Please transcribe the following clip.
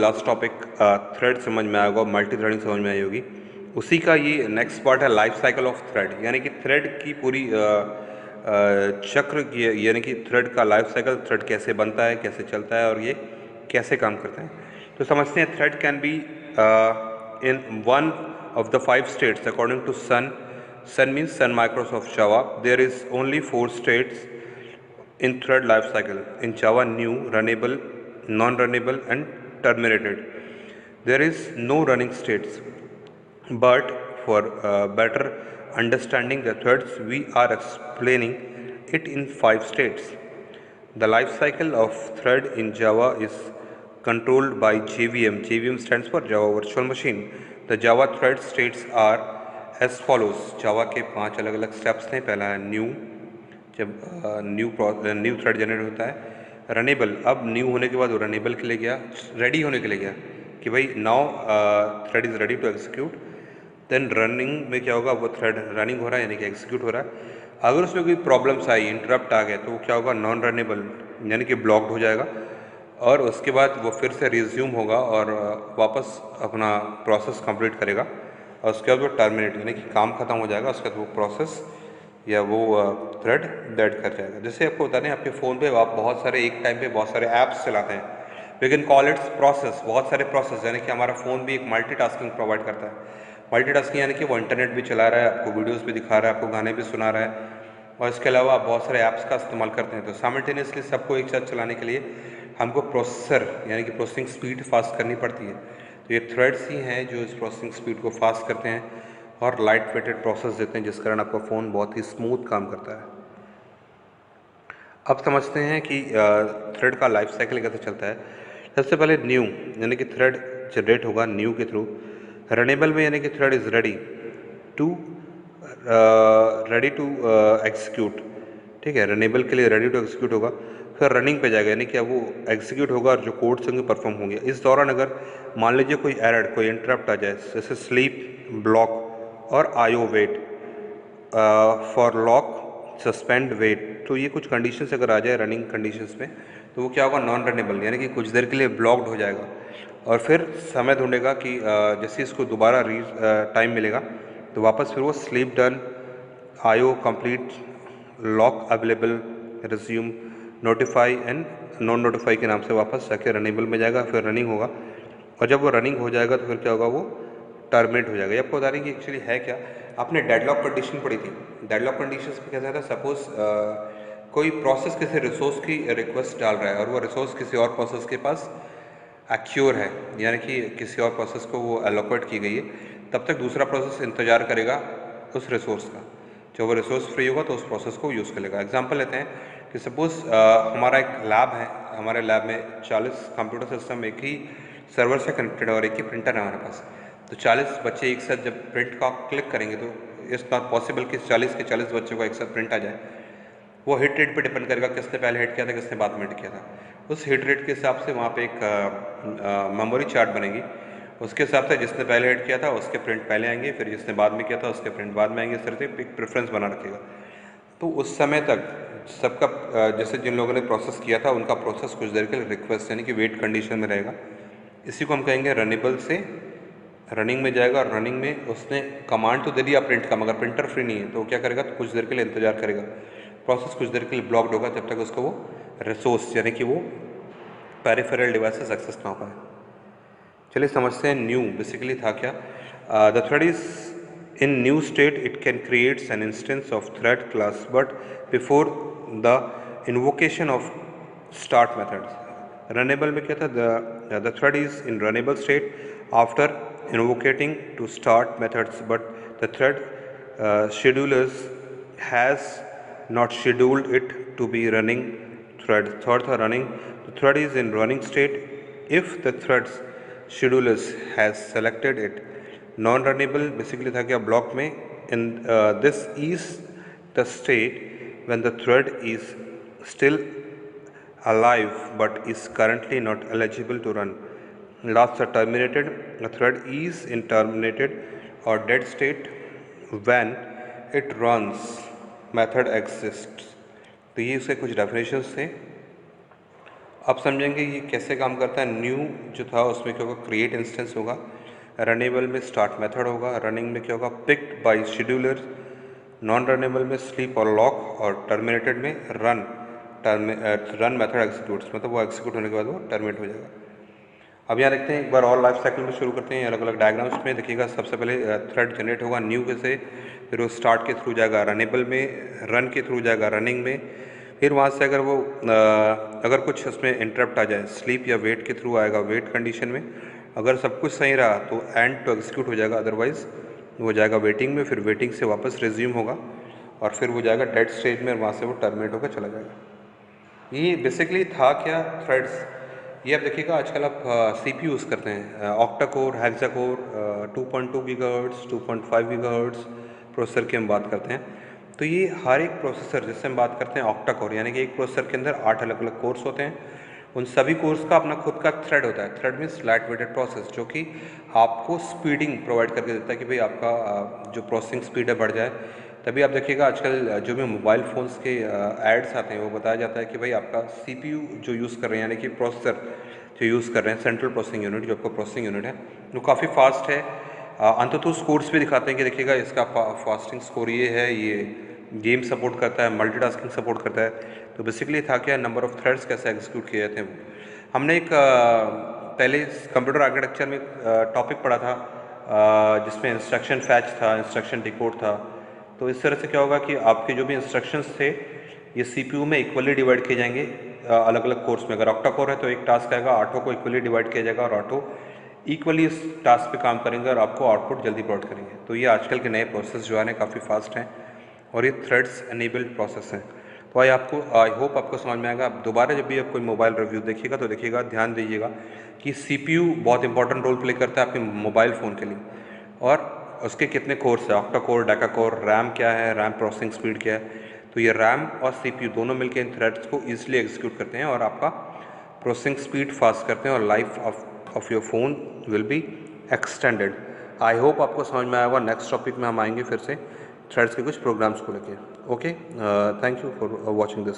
Last topic thread समझ में आएगा, मल्टी थ्रेडिंग समझ में आई होगी। उसी का ये नेक्स्ट पार्ट है लाइफ साइकिल ऑफ थ्रेड, यानी कि थ्रेड की पूरी चक्र यानी कि थ्रेड का लाइफ साइकिल, थ्रेड कैसे बनता है, कैसे चलता है और ये कैसे काम करता है। तो समझते हैं thread can be in one of the 5 states according to Sun means Sun Microsoft Java. There is only 4 states in thread life cycle in Java: new, runnable, non-runnable and terminated. There is no running states, but for better understanding the threads we are explaining it in 5 states. The life cycle of thread in Java is controlled by JVM. JVM stands for Java Virtual Machine. The Java thread states are as follows. Java के 5 अलग अलग steps हैं। पहला है new, जब new thread generate होता है। Runnable, अब न्यू होने के बाद वो रनेबल के लिए गया, रेडी होने के लिए गया कि भाई now thread is ready to execute. Then running में क्या होगा, वो थ्रेड रनिंग हो रहा है यानी कि एग्जीक्यूट हो रहा है। अगर उसमें कोई प्रॉब्लम्स आई, इंटरप्ट आ गया, तो वो क्या होगा, नॉन रनेबल यानी कि ब्लॉक्ड हो जाएगा और उसके बाद वो फिर से रिज्यूम होगा और वापस अपना प्रोसेस कंप्लीट करेगा और उसके बाद वो टर्मिनेट यानी कि काम खत्म हो जाएगा। उसके बाद वो प्रोसेस या वो थ्रेड डेड कर जाएगा। जैसे आपको बता दें, आपके फ़ोन पे आप बहुत सारे एक टाइम पे बहुत सारे ऐप्स चलाते हैं, we can call its process. बहुत सारे प्रोसेस यानी कि हमारा फ़ोन भी एक मल्टीटास्किंग प्रोवाइड करता है। मल्टीटास्किंग यानी कि वो इंटरनेट भी चला रहा है, आपको वीडियोस भी दिखा रहा है, आपको गाने भी सुना रहा है और इसके अलावा आप बहुत सारे ऐप्स का इस्तेमाल करते हैं। तो साइमल्टेनियसली सबको एक साथ चलाने के लिए हमको प्रोसेसर यानी कि प्रोसेसिंग स्पीड फास्ट करनी पड़ती है। तो ये थ्रेड्स ही हैं जो इस प्रोसेसिंग स्पीड को फास्ट करते हैं और लाइट वेटेड प्रोसेस देते हैं, जिस कारण आपका फ़ोन बहुत ही स्मूथ काम करता है। अब समझते हैं कि थ्रेड का लाइफ साइकिल कैसे चलता है। सबसे पहले न्यू यानी कि थ्रेड जनरेट होगा न्यू के थ्रू। रनेबल में यानी कि thread is to ready to execute, ठीक है, रनेबल के लिए रेडी टू एग्जीक्यूट होगा। फिर रनिंग पे जाएगा यानी कि अब वो एग्जीक्यूट होगा और जो कोड्स होंगे परफॉर्म होंगे। इस दौरान अगर मान लीजिए कोई एरर, कोई इंटरप्ट आ जाए, जैसे स्लीप, ब्लॉक और IO wait, for lock, suspend, wait, तो ये कुछ कंडीशंस अगर आ जाए रनिंग कंडीशंस में, तो वो क्या होगा, नॉन रनेबल यानी कि कुछ देर के लिए ब्लॉक्ड हो जाएगा और फिर समय ढूंढेगा कि जैसे इसको दोबारा टाइम मिलेगा तो वापस फिर वो sleep done, IO complete, lock available, resume, notify and non notify के नाम से वापस जाके रनेबल में जाएगा। फिर रनिंग होगा और जब वो रनिंग हो जाएगा तो फिर क्या होगा, वो टर्मिनेट हो जाएगा। ये आपको बता रही कि एक्चुअली है क्या। आपने डेडलॉक कंडीशन पढ़ी थी। डेडलॉक कंडीशंस में क्या था, सपोज कोई प्रोसेस किसी रिसोर्स की रिक्वेस्ट डाल रहा है और वो रिसोर्स किसी और प्रोसेस के पास एक्योर है, यानी कि किसी और प्रोसेस को वो एलोकेट की गई है, तब तक दूसरा प्रोसेस इंतजार करेगा उस रिसोर्स का। जब वो रिसोर्स फ्री होगा तो उस प्रोसेस को यूज़ करेगा। एग्जांपल लेते हैं कि सपोज़ हमारा एक लैब है, हमारे लैब में 40 कंप्यूटर सिस्टम एक ही सर्वर से कनेक्टेड है और एक ही प्रिंटर है हमारे पास। तो 40 बच्चे एक साथ जब प्रिंट का क्लिक करेंगे तो इट्स नॉट पॉसिबल कि 40 के 40 बच्चों का एक साथ प्रिंट आ जाए। वो हिट रेट पे डिपेंड करेगा, किसने पहले हिट किया था, किसने बाद में हिट किया था। उस हिट रेट के हिसाब से वहाँ पे एक मेमोरी चार्ट बनेगी। उसके हिसाब से जिसने पहले हिट किया था उसके प्रिंट पहले आएंगे, फिर जिसने बाद में किया था उसके प्रिंट बाद में आएंगे। इस तरह से एक प्रेफरेंस बना रखेगा। तो उस समय तक सबका जैसे जिन लोगों ने प्रोसेस किया था उनका प्रोसेस कुछ देर के लिए रिक्वेस्ट यानी कि वेट कंडीशन में रहेगा। इसी को हम कहेंगे रनेबल से रनिंग में जाएगा और रनिंग में उसने कमांड तो दे दिया प्रिंट का, मगर प्रिंटर फ्री नहीं है तो क्या करेगा, तो कुछ देर के लिए इंतजार करेगा। प्रोसेस कुछ देर के लिए ब्लॉक्ड होगा जब तक उसको वो रिसोर्स यानी कि वो पेरिफेरल डिवाइसेस एक्सेस ना हो पाए। चलिए समझते हैं न्यू बेसिकली था क्या। The thread is in new state, it can creates an instance of thread class but before the invocation of start method. Runnable में क्या था, the thread is in runnable state after invocating to start methods, but the thread schedulers has not scheduled it to be running thread. Third था running, the thread is in running state if the thread's schedulers has selected it. Non runnable basically था क्या block में, in this is the state when the thread is still alive but is currently not eligible to run. Last are terminated. A thread is in terminated or dead state when it runs method exists. तो ये इसके कुछ definitions थे। अब समझेंगे ये कैसे काम करता है। न्यू जो था उसमें क्या होगा, क्रिएट इंस्टेंस होगा, रनेबल में स्टार्ट मेथड होगा, रनिंग में क्या होगा, picked bye scheduler, non runnable में स्लीप और लॉक, और टर्मिनेटेड में रन मेथड एग्जीक्यूट्स, मतलब वो एग्जीक्यूट होने के बाद वो टर्मिनेट हो जाएगा। अब यहाँ देखते हैं एक बार और लाइफ साइकिल में शुरू करते हैं अलग अलग डायग्राम्स में। देखिएगा सबसे पहले थ्रेड जनरेट होगा न्यू के से, फिर वो स्टार्ट के थ्रू जाएगा रनेबल में, रन के थ्रू जाएगा रनिंग में, फिर वहाँ से अगर वो अगर कुछ उसमें इंटरप्ट आ जाए स्लीप या वेट के थ्रू आएगा वेट कंडीशन में, अगर सब कुछ सही रहा तो एंड टू एग्जीक्यूट हो जाएगा, अदरवाइज वो जाएगा वेटिंग में, फिर वेटिंग से वापस रिज्यूम होगा और फिर वो जाएगा डेड स्टेज में, वहाँ से वो टर्मिनेट होकर चला जाएगा। ये बेसिकली था क्या, थ्रेड्स। ये आप देखिएगा आजकल आप CPU यूज़ करते हैं, octa core, hexa core, 2.2 gigahertz, 2.5 gigahertz processor की हम बात करते हैं। तो ये हर एक प्रोसेसर जिससे हम बात करते हैं ऑक्टा कोर, यानी कि एक प्रोसेसर के अंदर 8 अलग अलग कोर्स होते हैं। उन सभी कोर्स का अपना खुद का थ्रेड होता है। Thread means light weighted process, जो कि आपको स्पीडिंग प्रोवाइड करके देता है कि भाई आपका जो प्रोसेसिंग स्पीड है बढ़ जाए। तभी आप देखिएगा आजकल जो भी मोबाइल फ़ोन्स के एड्स आते हैं वो बताया जाता है कि भाई आपका CPU जो यूज़ कर रहे हैं, यानी कि प्रोसेसर जो यूज़ कर रहे हैं, सेंट्रल प्रोसेसिंग यूनिट जो आपका प्रोसेसिंग यूनिट है, वो काफ़ी फास्ट है। अंततः स्कोर्स भी दिखाते हैं कि देखिएगा इसका फास्टिंग स्कोर ये है, ये गेम सपोर्ट करता है, मल्टीटास्किंग सपोर्ट करता है। तो बेसिकली था क्या, नंबर ऑफ़ थ्रेड्स कैसे एग्जीक्यूट किए जाते हैं वो। हमने एक पहले कंप्यूटर आर्किटेक्चर में टॉपिक पढ़ा था जिसमें इंस्ट्रक्शन फैच था, इंस्ट्रक्शन डिकोड था। तो इस तरह से क्या होगा कि आपके जो भी इंस्ट्रक्शंस थे ये CPU में इक्वली डिवाइड किए जाएंगे अलग अलग कोर्स में। अगर ऑक्टा कोर है तो एक टास्क आएगा, 8 को इक्वली डिवाइड किया जाएगा और 8 इक्वली इस टास्क पे काम करेंगे और आपको आउटपुट जल्दी प्रोवाइड करेंगे। तो ये आजकल के नए प्रोसेस जो है काफ़ी फास्ट हैं और ये थ्रेड्स एनेबल्ड प्रोसेस हैं। तो आई होप आपको समझ में आएगा। आप दोबारा जब भी आप कोई मोबाइल रिव्यू देखिएगा तो देखिएगा, ध्यान दीजिएगा कि CPU बहुत इंपॉर्टेंट रोल प्ले करता है आपके मोबाइल फ़ोन के लिए, और उसके कितने कोर्स है, octa core, Deka core, RAM क्या है, रैम प्रोसेसिंग स्पीड क्या है। तो ये रैम और CPU दोनों मिलकर इन थ्रेड्स को ईजिली एग्जीक्यूट करते हैं और आपका प्रोसेसिंग स्पीड फास्ट करते हैं और life of your phone will be extended. I hope आपको समझ में आया होगा। नेक्स्ट टॉपिक में हम आएंगे फिर से थ्रेड्स के कुछ प्रोग्राम्स को लेके। Okay, thank you for watching this.